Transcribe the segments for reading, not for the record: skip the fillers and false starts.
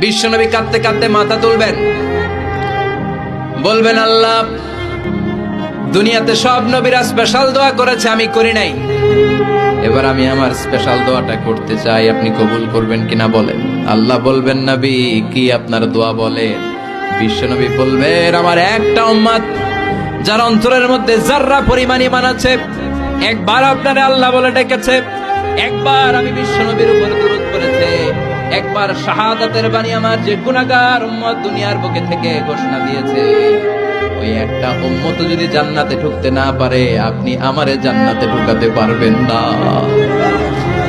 বিশ্বনবী কাঁদতে কাঁদতে মাথা তুলবেন, বলবেন আল্লাহ দুনিয়াতে সব নবীরা স্পেশাল দোয়া করেছে, আমি করি নাই, এবার আমি আমার স্পেশাল দোয়াটা করতে চাই, আপনি কবুল করবেন কিনা বলেন। আল্লাহ বলবেন নবী কি আপনার দোয়া বলেন? বিশ্বনবী বলবেন আমার একটা উম্মত যার অন্তরের মধ্যে যাররা পরিমাণ ঈমান আছে, একবার আপনারে আল্লাহ বলে ডেকেছে, একবার আমি বিশ্বনবীর উপর দুরূদ পড়েছে, একবার শাহাদাতের বাণী আমার যে গুনাহগার উম্মত দুনিয়ার বুকে থেকে ঘোষণা দিয়েছে, ওই একটা উম্মত যদি জান্নাতে ঢুকতে না পারে আপনি আমারে জান্নাতে ঢুকাতে পারবেন না।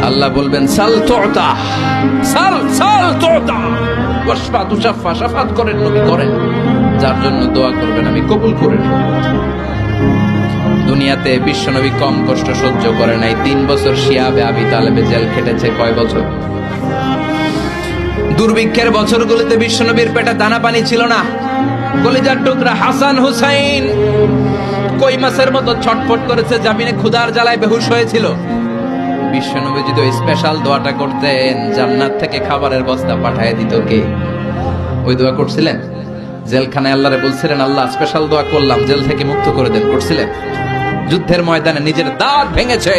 আল্লাহ বলবেন সাল তুতা, সাল সাল তুতা, ওয়াশফা তুশাফা, শাফাত করেন নবী করেন, যার জন্য দোয়া করবেন আমি কবুল করে নেব। দুনিয়াতে বিশ্বনবী কম কষ্ট সহ্য করে নাই, 3 বছর শিয়াবে আবি তালেবে জেল খেটেছে। কয় বছর? দুর্ভিক্ষের বছরগুলোতে বিশ্বনবীর পেটে দানা পানি ছিল না, কলিজার টুকরা হাসান হুসাইন কই মাছের মতো ছটফট করেছে, জামিনে ক্ষুধার জ্বালায় বেহুশ হয়েছিল। বিশ্বনবী যদি ওই স্পেশাল দোয়াটা করতেন, জান্নাত থেকে খাবারের বস্তা পাঠিয়ে দিত কে? ওই দোয়া করছিলেন? জেলখানায় আল্লাহরে বলছিলেন আল্লাহ স্পেশাল দোয়া করলাম, জেল থেকে মুক্ত করে দেন, করছিলেন? যুদ্ধের ময়দানে নিজের দাঁত ভেঙেছে,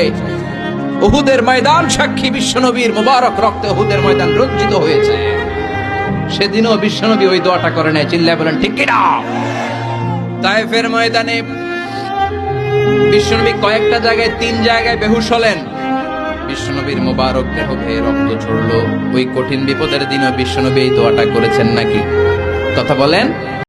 উহুদের ময়দান সাক্ষী, বিশ্বনবীর মুবারক রক্তে উহুদের ময়দান রঞ্জিত হয়েছে, সেদিনও বিশ্বনবী ওই দোয়াটা করে নাই। চিল্লায় বলেন ঠিক কিনা? তায়েফের ময়দানে বিশ্বনবী কয়েকটা জায়গায় 3 জায়গায় বেহুশ হলেন, বিশ্বনবীর মুবারক দেহ বেয়ে রক্ত ঝরলো। ওই কঠিন বিপদের দিনও বিশ্বনবী এই দোয়াটা করেছেন নাকি? কথা বলেন।